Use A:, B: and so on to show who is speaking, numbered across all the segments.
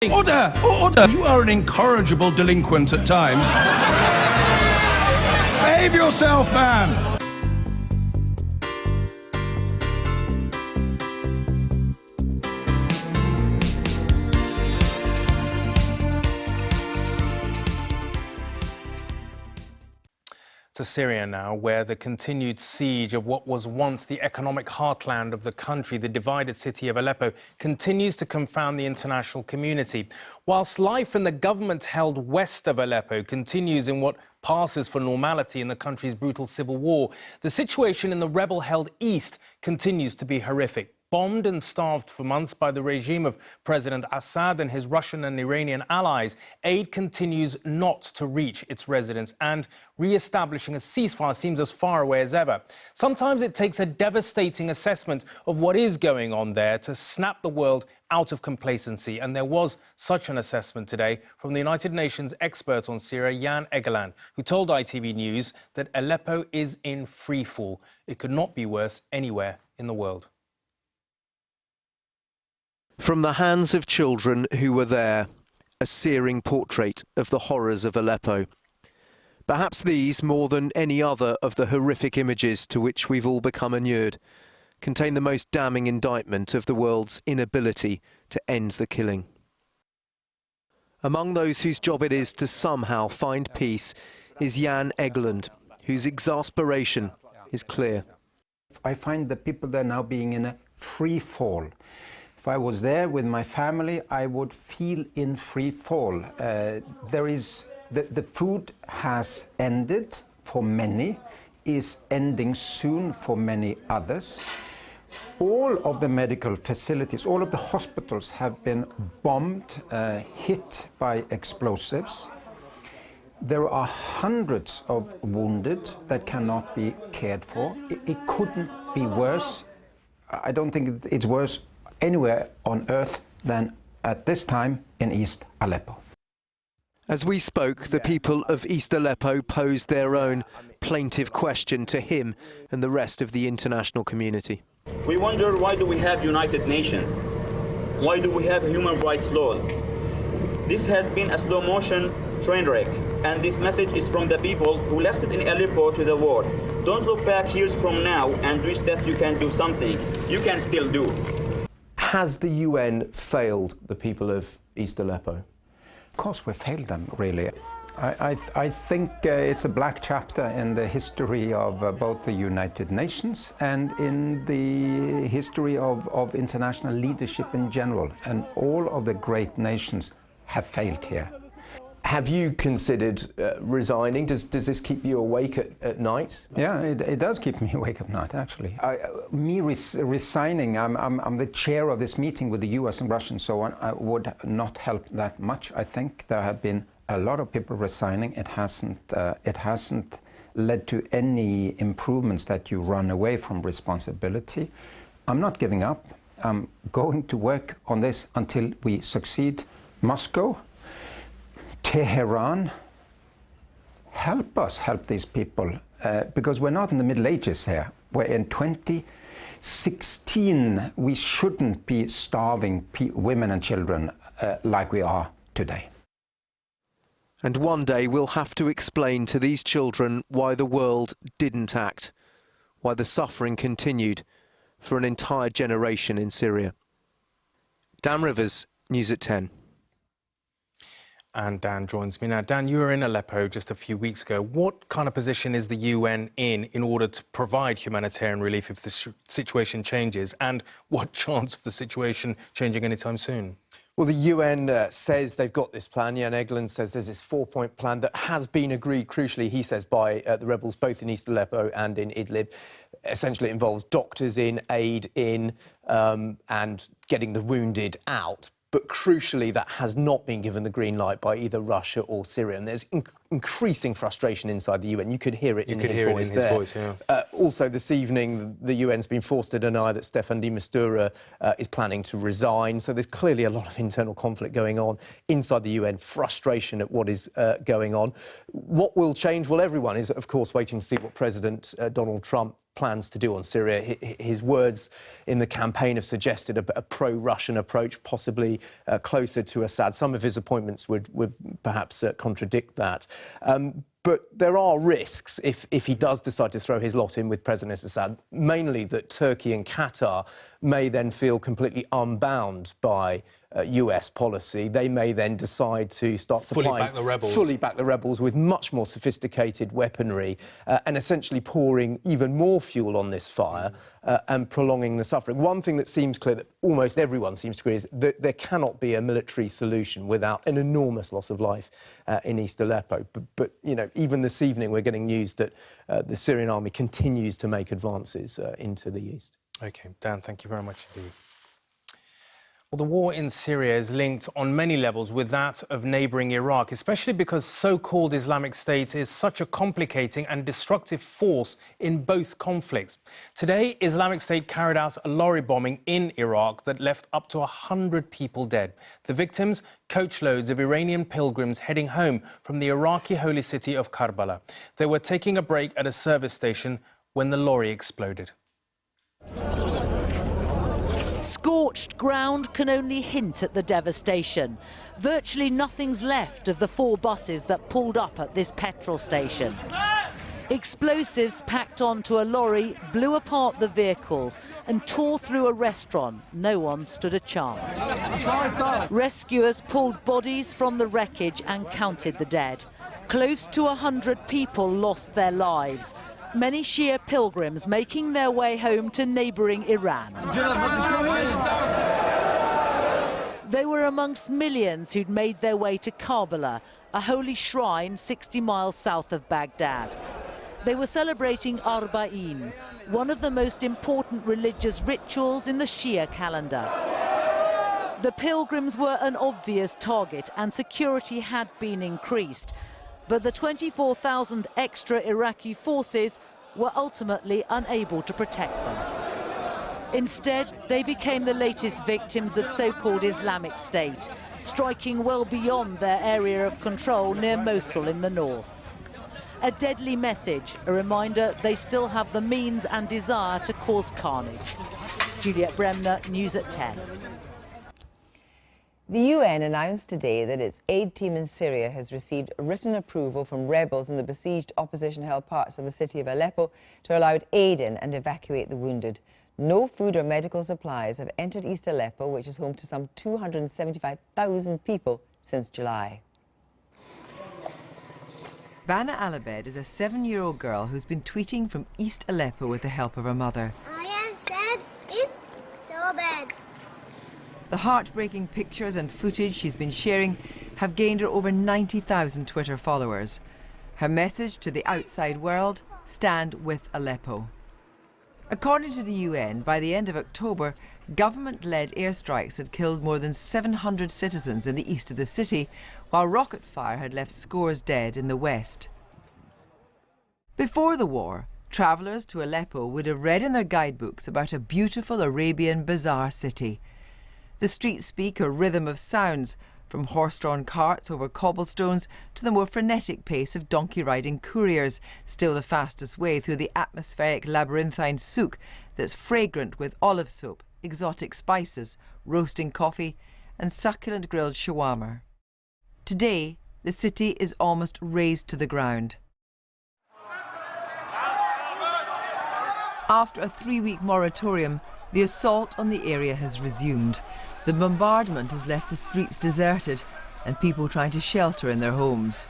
A: Order! Order! You are an incorrigible delinquent at times. Behave yourself, man!
B: To Syria now, where the continued siege of what was once the economic heartland of the country, the divided city of Aleppo, continues to confound the international community. Whilst life in the government-held west of Aleppo continues in what passes for normality in the country's brutal civil war, the situation in the rebel-held east continues to be horrific. Bombed and starved for months by the regime of President Assad and his Russian and Iranian allies, aid continues not to reach its residents, and re-establishing a ceasefire seems as far away as ever. Sometimes it takes a devastating assessment of what is going on there to snap the world out of complacency, and there was such an assessment today from the United Nations expert on Syria, Jan Egeland, who told ITV News that Aleppo is in freefall. It could not be worse anywhere in the world.
C: From the hands of children who were there, a searing portrait of the horrors of Aleppo. Perhaps these, more than any other of the horrific images to which we've all become inured, contain the most damning indictment of the world's inability to end the killing. Among those whose job it is to somehow find peace is Jan Egeland, whose exasperation is clear.
D: I find the people there now being in a free fall. If I was there with my family, I would feel in free fall. The food has ended for many, is ending soon for many others. All of the medical facilities, all of the hospitals have been bombed, hit by explosives. There are hundreds of wounded that cannot be cared for. It couldn't be worse. I don't think it's worse anywhere on earth than at this time in East Aleppo.
C: As we spoke, the people of East Aleppo posed their own plaintive question to him and the rest of the international community.
E: We wonder, why do we have United Nations? Why do we have human rights laws? This has been a slow motion train wreck, and this message is from the people who listened in Aleppo to the war. Don't look back years from now and wish that you can do something. You can still do.
F: Has the UN failed the people of East Aleppo?
D: Of course we failed them, really. I think it's a black chapter in the history of both the United Nations and in the history of international leadership in general. And all of the great nations have failed here.
F: Have you considered resigning? Does this keep you awake at night?
D: Yeah, it does keep me awake at night, actually. Resigning, I'm the chair of this meeting with the US and Russia and so on, would not help that much. I think there have been a lot of people resigning. It hasn't led to any improvements that you run away from responsibility. I'm not giving up. I'm going to work on this until we succeed. Moscow, Tehran, help us help these people, because we're not in the Middle Ages here. We're in 2016. We shouldn't be starving women and children like we are today.
C: And one day we'll have to explain to these children why the world didn't act, why the suffering continued for an entire generation in Syria. Dan Rivers, News at 10.
B: And Dan joins me now. Dan, you were in Aleppo just a few weeks ago. What kind of position is the UN in order to provide humanitarian relief if the situation changes? And what chance of the situation changing anytime soon?
F: Well, the UN says they've got this plan. Jan Egeland says there's this 4-point plan that has been agreed, crucially, he says, by the rebels both in East Aleppo and in Idlib. Essentially, it involves doctors in, aid in, and getting the wounded out. But crucially, that has not been given the green light by either Russia or Syria. And there's increasing frustration inside the UN. You could hear it in his voice there. Also, this evening, the UN's been forced to deny that Staffan de Mistura is planning to resign. So there's clearly a lot of internal conflict going on inside the UN, frustration at what is going on. What will change? Well, everyone is, of course, waiting to see what President Donald Trump plans to do on Syria. His words in the campaign have suggested a pro-Russian approach, possibly closer to Assad. Some of his appointments would perhaps contradict that. But there are risks if he does decide to throw his lot in with President Assad, mainly that Turkey and Qatar may then feel completely unbound by US policy. They may then decide to start supplying... Fully back the rebels with much more sophisticated weaponry and essentially pouring even more fuel on this fire and prolonging the suffering. One thing that seems clear, that almost everyone seems to agree, is that there cannot be a military solution without an enormous loss of life in East Aleppo. But, you know, even this evening we're getting news that the Syrian army continues to make advances into the east.
B: OK, Dan, thank you very much indeed. Well, the war in Syria is linked on many levels with that of neighbouring Iraq, especially because so-called Islamic State is such a complicating and destructive force in both conflicts. Today, Islamic State carried out a lorry bombing in Iraq that left up to 100 people dead. The victims, coachloads of Iranian pilgrims heading home from the Iraqi holy city of Karbala. They were taking a break at a service station when the lorry exploded.
G: Scorched ground can only hint at the devastation. Virtually nothing's left of the 4 buses that pulled up at this petrol station. Explosives packed onto a lorry blew apart the vehicles and tore through a restaurant. No one stood a chance. Rescuers pulled bodies from the wreckage and counted the dead. Close to 100 people lost their lives. Many Shia pilgrims making their way home to neighbouring Iran. They were amongst millions who'd made their way to Karbala, a holy shrine 60 miles south of Baghdad. They were celebrating Arba'in, one of the most important religious rituals in the Shia calendar. The pilgrims were an obvious target and security had been increased. But the 24,000 extra Iraqi forces were ultimately unable to protect them. Instead, they became the latest victims of so-called Islamic State, striking well beyond their area of control near Mosul in the north. A deadly message, a reminder they still have the means and desire to cause carnage. Juliet Bremner, News at 10.
H: The UN announced today that its aid team in Syria has received written approval from rebels in the besieged opposition-held parts of the city of Aleppo to allow aid in and evacuate the wounded. No food or medical supplies have entered East Aleppo, which is home to some 275,000 people since July. Bana Alabed is a 7-year-old girl who's been tweeting from East Aleppo with the help of her mother.
I: I am sad. It's so bad.
H: The heartbreaking pictures and footage she's been sharing have gained her over 90,000 Twitter followers. Her message to the outside world: stand with Aleppo. According to the UN, by the end of October, government-led airstrikes had killed more than 700 citizens in the east of the city, while rocket fire had left scores dead in the west. Before the war, travellers to Aleppo would have read in their guidebooks about a beautiful Arabian bazaar city. The streets speak a rhythm of sounds, from horse-drawn carts over cobblestones to the more frenetic pace of donkey-riding couriers, still the fastest way through the atmospheric labyrinthine souk that's fragrant with olive soap, exotic spices, roasting coffee and succulent grilled shawarma. Today, the city is almost razed to the ground. After a 3-week moratorium, the assault on the area has resumed. The bombardment has left the streets deserted and people trying to shelter in their homes.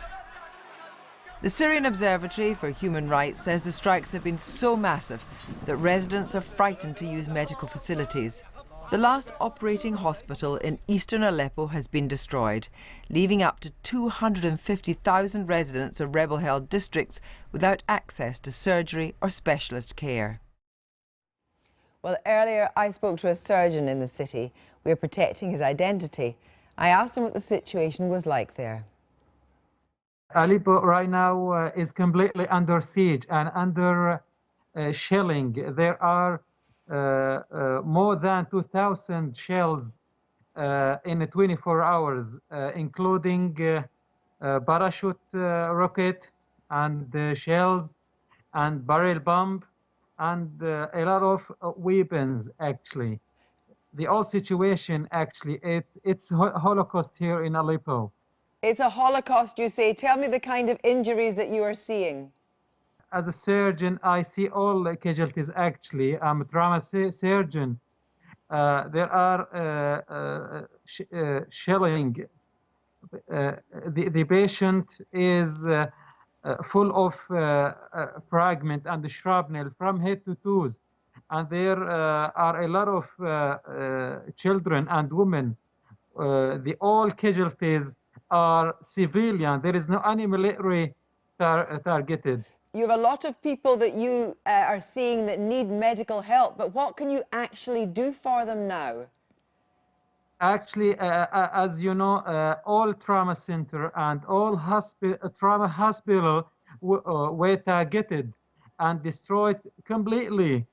H: The Syrian Observatory for Human Rights says the strikes have been so massive that residents are frightened to use medical facilities. The last operating hospital in eastern Aleppo has been destroyed, leaving up to 250,000 residents of rebel-held districts without access to surgery or specialist care. Well, earlier I spoke to a surgeon in the city. We are protecting his identity. I asked him what the situation was like there.
J: Aleppo right now is completely under siege and under shelling. There are more than 2,000 shells in 24 hours, including parachute rocket and shells and barrel bomb and a lot of weapons, actually. The whole situation, actually, it's Holocaust here in Aleppo.
H: It's a Holocaust, you say. Tell me the kind of injuries that you are seeing.
J: As a surgeon, I see all casualties, actually. I'm a trauma surgeon. There are shelling. The patient is full of fragment and shrapnel from head to toes. And there are a lot of children and women. The all casualties are civilian. There is no any military targeted.
H: You have a lot of people that you are seeing that need medical help, but what can you actually do for them now?
J: Actually, as you know, all trauma center and all trauma hospital were targeted and destroyed completely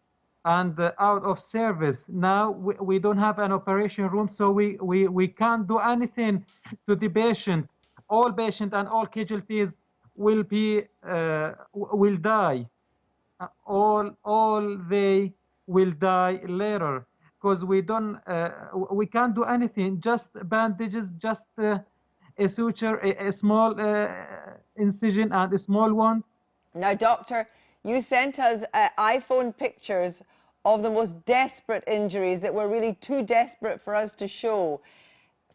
J: and out of service. Now we don't have an operation room, so we can't do anything to the patient. All patient and all casualties will die. All they will die later, because we can't do anything. Just bandages, just a suture, a small incision and a small wound.
H: Now, doctor, you sent us iPhone pictures of the most desperate injuries that were really too desperate for us to show.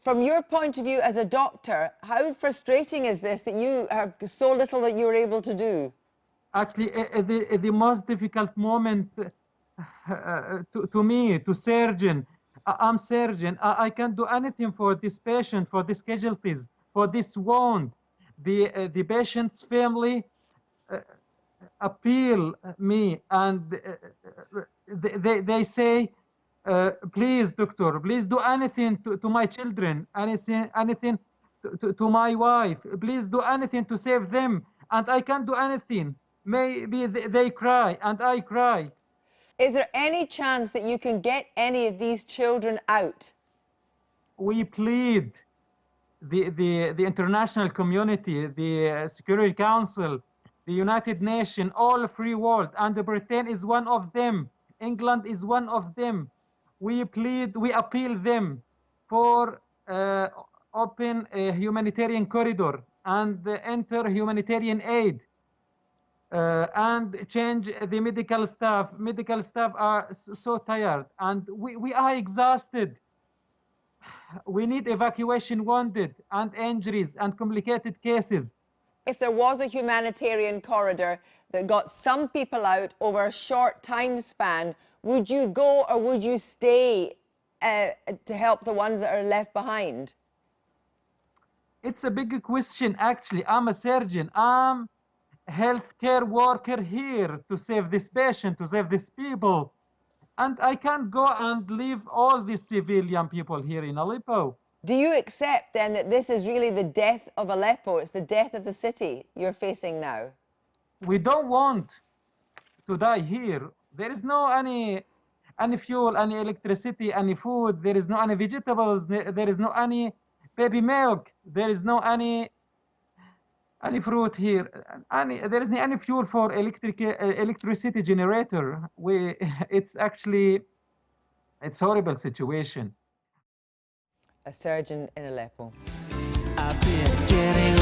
H: From your point of view as a doctor, how frustrating is this that you have so little that you're able to do?
J: Actually, the most difficult moment to me, to surgeon, I'm surgeon, I can't do anything for this patient, for these casualties, for this wound. The patient's family appeal me and they say, please, doctor, please do anything to my children, anything to my wife. Please do anything to save them. And I can't do anything. Maybe they cry and I cry.
H: Is there any chance that you can get any of these children out?
J: We plead the international community, the Security Council, the United Nations, all free world, and Britain is one of them. England is one of them. We plead, we appeal them for open a humanitarian corridor and enter humanitarian aid and change the medical staff. Medical staff are so tired and we are exhausted. We need evacuation wounded and injuries and complicated cases.
H: If there was a humanitarian corridor that got some people out over a short time span, would you go or would you stay to help the ones that are left behind?
J: It's a big question, actually. I'm a surgeon. I'm a healthcare worker here to save this patient, to save these people. And I can't go and leave all these civilian people here in Aleppo.
H: Do you accept then that this is really the death of Aleppo? It's the death of the city you're facing now?
J: We don't want to die here. There is no any fuel, any electricity, any food. There is no any vegetables. There is no any baby milk. There is no any fruit here. There isn't any fuel for electricity generator. It's horrible situation.
H: A surgeon in Aleppo.
K: I've been getting